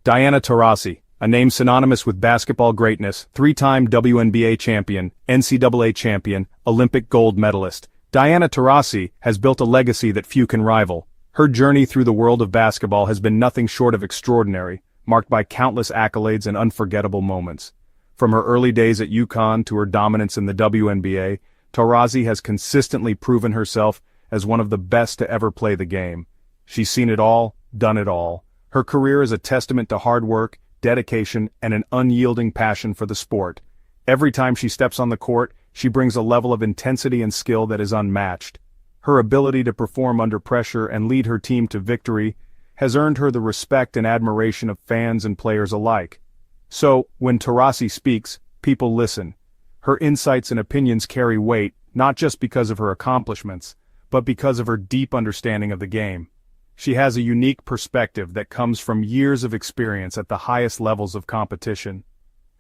Diana Taurasi, a name synonymous with basketball greatness, three-time WNBA champion, NCAA champion, Olympic gold medalist. Diana Taurasi has built a legacy that few can rival. Her journey through the world of basketball has been nothing short of extraordinary, marked by countless accolades and unforgettable moments. From her early days at UConn to her dominance in the WNBA, Taurasi has consistently proven herself as one of the best to ever play the game. She's seen it all, done it all. Her career is a testament to hard work, dedication, and an unyielding passion for the sport. Every time she steps on the court, she brings a level of intensity and skill that is unmatched. Her ability to perform under pressure and lead her team to victory has earned her the respect and admiration of fans and players alike. So, when Taurasi speaks, people listen. Her insights and opinions carry weight, not just because of her accomplishments, but because of her deep understanding of the game. She has a unique perspective that comes from years of experience at the highest levels of competition,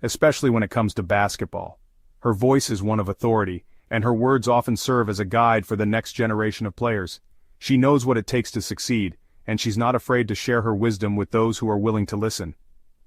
especially when it comes to basketball. Her voice is one of authority, and her words often serve as a guide for the next generation of players. She knows what it takes to succeed, and she's not afraid to share her wisdom with those who are willing to listen.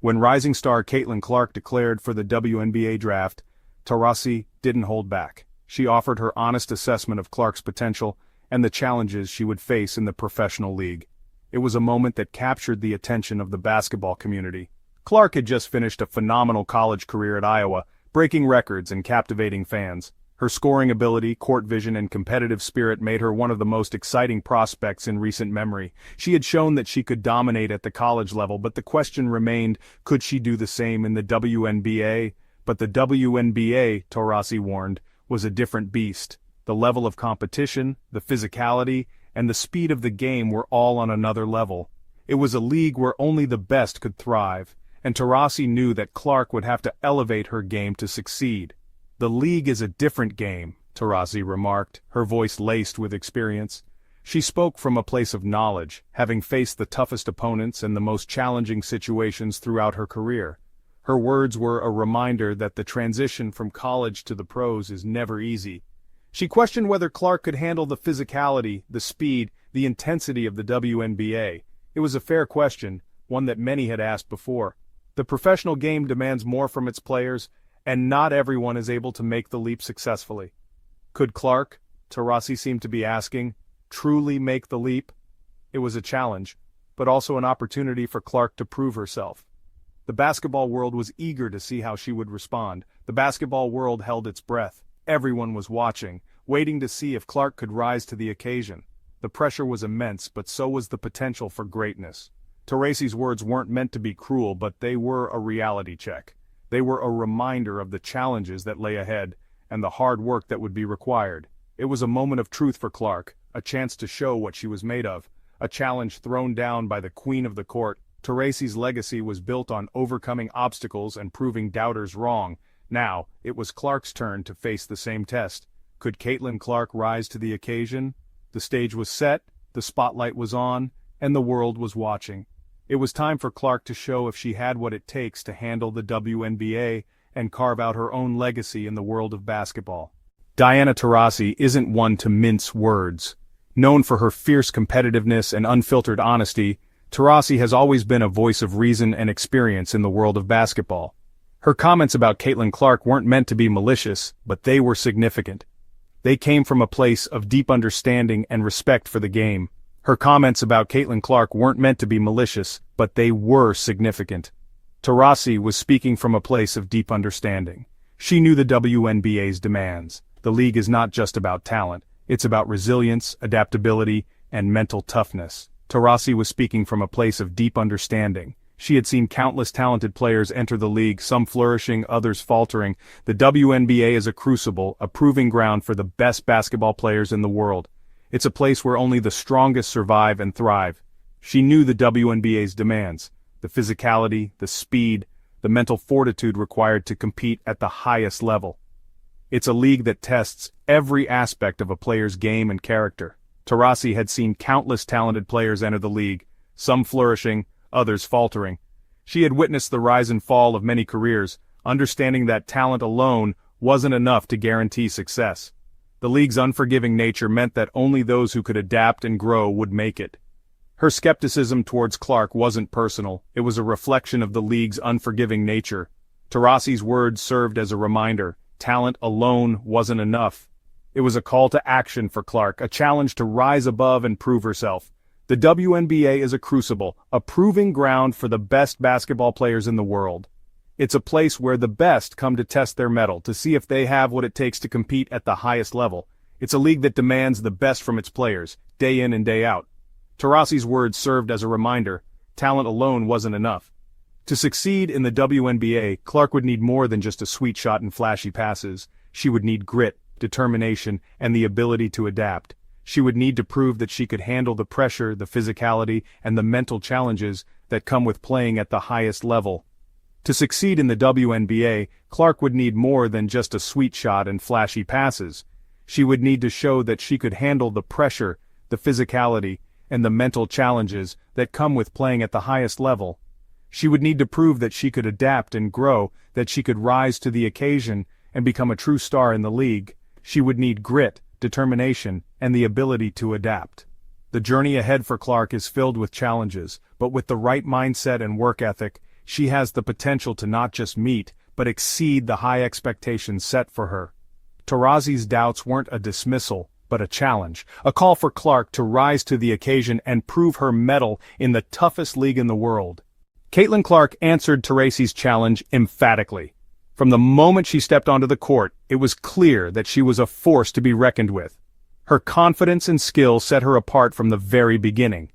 When rising star Caitlin Clark declared for the WNBA draft, Taurasi didn't hold back. She offered her honest assessment of Clark's potential and the challenges she would face in the professional league. It was a moment that captured the attention of the basketball community. Clark had just finished a phenomenal college career at Iowa, breaking records and captivating fans. Her scoring ability, court vision, and competitive spirit made her one of the most exciting prospects in recent memory. She had shown that she could dominate at the college level, but the question remained, could she do the same in the WNBA? But the WNBA, Taurasi warned, was a different beast. The level of competition, the physicality, and the speed of the game were all on another level. It was a league where only the best could thrive, and Taurasi knew that Clark would have to elevate her game to succeed. "The league is a different game," Taurasi remarked, her voice laced with experience. She spoke from a place of knowledge, having faced the toughest opponents and the most challenging situations throughout her career. Her words were a reminder that the transition from college to the pros is never easy. She questioned whether Clark could handle the physicality, the speed, the intensity of the WNBA. It was a fair question, one that many had asked before. The professional game demands more from its players, and not everyone is able to make the leap successfully. Could Clark, Taurasi seemed to be asking, truly make the leap? It was a challenge, but also an opportunity for Clark to prove herself. The basketball world was eager to see how she would respond. The basketball world held its breath. Everyone was watching, waiting to see if Clark could rise to the occasion. The pressure was immense, but so was the potential for greatness. Taurasi's words weren't meant to be cruel, but they were a reality check. They were a reminder of the challenges that lay ahead, and the hard work that would be required. It was a moment of truth for Clark, a chance to show what she was made of, a challenge thrown down by the queen of the court. Taurasi's legacy was built on overcoming obstacles and proving doubters wrong. Now, it was Clark's turn to face the same test. Could Caitlin Clark rise to the occasion? The stage was set, the spotlight was on, and the world was watching. It was time for Clark to show if she had what it takes to handle the WNBA and carve out her own legacy in the world of basketball. Diana Taurasi isn't one to mince words. Known for her fierce competitiveness and unfiltered honesty, Taurasi has always been a voice of reason and experience in the world of basketball. Her comments about Caitlin Clark weren't meant to be malicious, but they were significant. They came from a place of deep understanding and respect for the game. Her comments about Caitlin Clark weren't meant to be malicious, but they were significant. Taurasi was speaking from a place of deep understanding. She knew the WNBA's demands. The league is not just about talent, it's about resilience, adaptability, and mental toughness. Taurasi was speaking from a place of deep understanding. She had seen countless talented players enter the league, some flourishing, others faltering. The WNBA is a crucible, a proving ground for the best basketball players in the world. It's a place where only the strongest survive and thrive. She knew the WNBA's demands, the physicality, the speed, the mental fortitude required to compete at the highest level. It's a league that tests every aspect of a player's game and character. Taurasi had seen countless talented players enter the league, some flourishing, others faltering. She had witnessed the rise and fall of many careers, understanding that talent alone wasn't enough to guarantee success. The league's unforgiving nature meant that only those who could adapt and grow would make it. Her skepticism towards Clark wasn't personal, it was a reflection of the league's unforgiving nature. Taurasi's words served as a reminder: talent alone wasn't enough. It was a call to action for Clark, a challenge to rise above and prove herself. The WNBA is a crucible, a proving ground for the best basketball players in the world. It's a place where the best come to test their mettle, to see if they have what it takes to compete at the highest level. It's a league that demands the best from its players, day in and day out. Taurasi's words served as a reminder: talent alone wasn't enough. To succeed in the WNBA, Clark would need more than just a sweet shot and flashy passes. She would need grit, determination, and the ability to adapt. She would need to prove that she could handle the pressure, the physicality, and the mental challenges that come with playing at the highest level. To succeed in the WNBA, Clark would need more than just a sweet shot and flashy passes. She would need to show that she could handle the pressure, the physicality, and the mental challenges that come with playing at the highest level. She would need to prove that she could adapt and grow, that she could rise to the occasion and become a true star in the league. She would need grit, determination, and the ability to adapt. The journey ahead for Clark is filled with challenges, but with the right mindset and work ethic, she has the potential to not just meet, but exceed the high expectations set for her. Taurasi's doubts weren't a dismissal, but a challenge, a call for Clark to rise to the occasion and prove her mettle in the toughest league in the world. Caitlin Clark answered Taurasi's challenge emphatically. From the moment she stepped onto the court, it was clear that she was a force to be reckoned with. Her confidence and skill set her apart from the very beginning.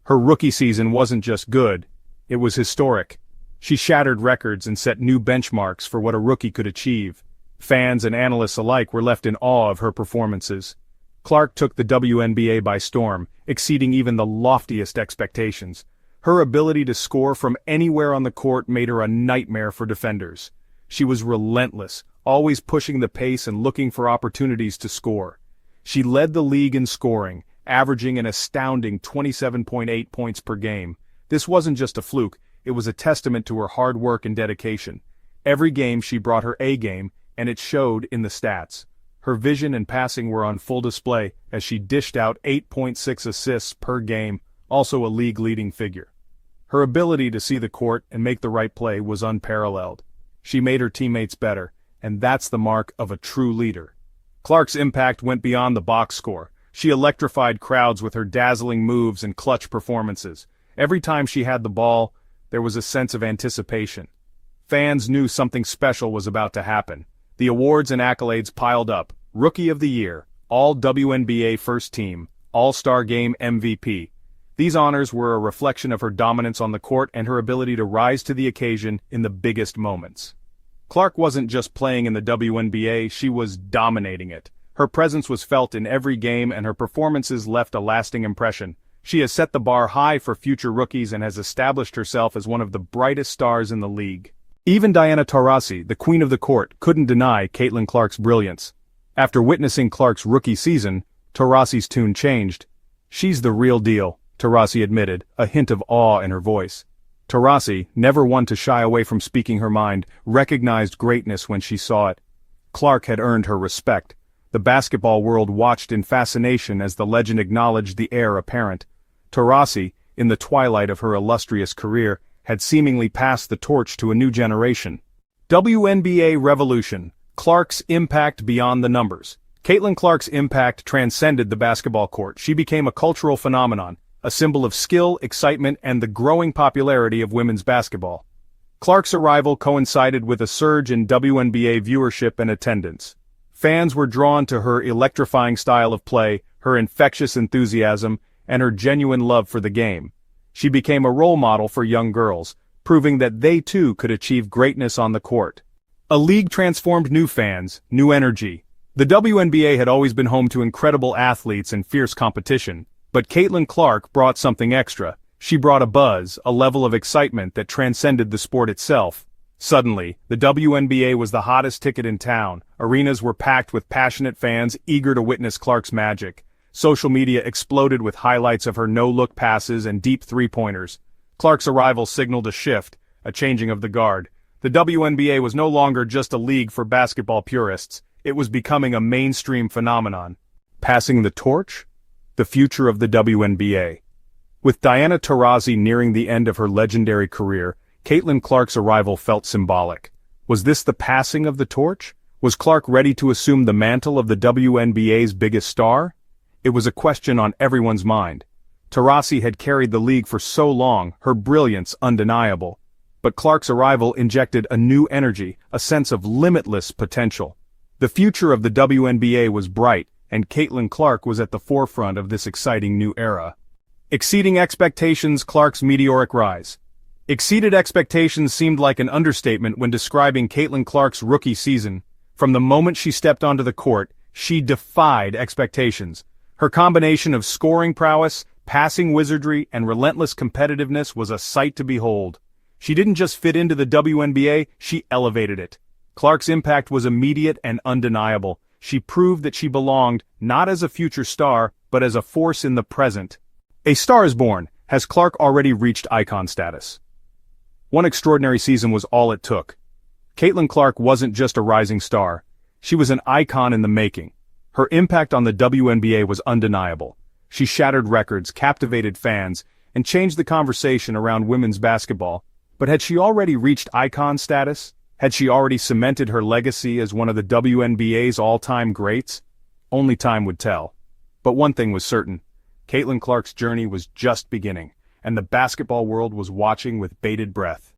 Her rookie season wasn't just good, it was historic. She shattered records and set new benchmarks for what a rookie could achieve. Fans and analysts alike were left in awe of her performances. Clark took the WNBA by storm, exceeding even the loftiest expectations. Her ability to score from anywhere on the court made her a nightmare for defenders. She was relentless, always pushing the pace and looking for opportunities to score. She led the league in scoring, averaging an astounding 27.8 points per game. This wasn't just a fluke, it was a testament to her hard work and dedication. Every game she brought her A game, and it showed in the stats. Her vision and passing were on full display as she dished out 8.6 assists per game, also a league-leading figure. Her ability to see the court and make the right play was unparalleled. She made her teammates better, and that's the mark of a true leader. Clark's impact went beyond the box score. She electrified crowds with her dazzling moves and clutch performances. Every time she had the ball, there was a sense of anticipation. Fans knew something special was about to happen. The awards and accolades piled up: Rookie of the Year, All WNBA First Team, All-Star Game MVP. These honors were a reflection of her dominance on the court and her ability to rise to the occasion in the biggest moments. Clark wasn't just playing in the WNBA, she was dominating it. Her presence was felt in every game and her performances left a lasting impression. She has set the bar high for future rookies and has established herself as one of the brightest stars in the league. Even Diana Taurasi, the queen of the court, couldn't deny Caitlin Clark's brilliance. After witnessing Clark's rookie season, Taurasi's tune changed. "She's the real deal," Taurasi admitted, a hint of awe in her voice. Taurasi, never one to shy away from speaking her mind, recognized greatness when she saw it. Clark had earned her respect. The basketball world watched in fascination as the legend acknowledged the heir apparent. Taurasi, in the twilight of her illustrious career, had seemingly passed the torch to a new generation. WNBA Revolution: Clark's impact beyond the numbers. Caitlin Clark's impact transcended the basketball court. She became a cultural phenomenon, a symbol of skill, excitement, and the growing popularity of women's basketball. Clark's arrival coincided with a surge in WNBA viewership and attendance. Fans were drawn to her electrifying style of play, her infectious enthusiasm, and her genuine love for the game. She became a role model for young girls, proving that they too could achieve greatness on the court. A league transformed: new fans, new energy. The WNBA had always been home to incredible athletes and fierce competition, but Caitlin Clark brought something extra. She brought a buzz, a level of excitement that transcended the sport itself. Suddenly, the WNBA was the hottest ticket in town. Arenas were packed with passionate fans eager to witness Clark's magic. Social media exploded with highlights of her no-look passes and deep three-pointers. Clark's arrival signaled a shift, a changing of the guard. The WNBA was no longer just a league for basketball purists. It was becoming a mainstream phenomenon. Passing the torch? The future of the WNBA. With Diana Taurasi nearing the end of her legendary career, Caitlin Clark's arrival felt symbolic. Was this the passing of the torch? Was Clark ready to assume the mantle of the WNBA's biggest star? It was a question on everyone's mind. Taurasi had carried the league for so long, her brilliance undeniable. But Clark's arrival injected a new energy, a sense of limitless potential. The future of the WNBA was bright, and Caitlin Clark was at the forefront of this exciting new era. Exceeding expectations, Clark's meteoric rise. Exceeded expectations seemed like an understatement when describing Caitlin Clark's rookie season. From the moment she stepped onto the court, she defied expectations. Her combination of scoring prowess, passing wizardry, and relentless competitiveness was a sight to behold. She didn't just fit into the WNBA, she elevated it. Clark's impact was immediate and undeniable. She proved that she belonged, not as a future star, but as a force in the present. A star is born. Has Clark already reached icon status? One extraordinary season was all it took. Caitlin Clark wasn't just a rising star. She was an icon in the making. Her impact on the WNBA was undeniable. She shattered records, captivated fans, and changed the conversation around women's basketball. But had she already reached icon status? Had she already cemented her legacy as one of the WNBA's all-time greats? Only time would tell. But one thing was certain. Caitlin Clark's journey was just beginning, and the basketball world was watching with bated breath.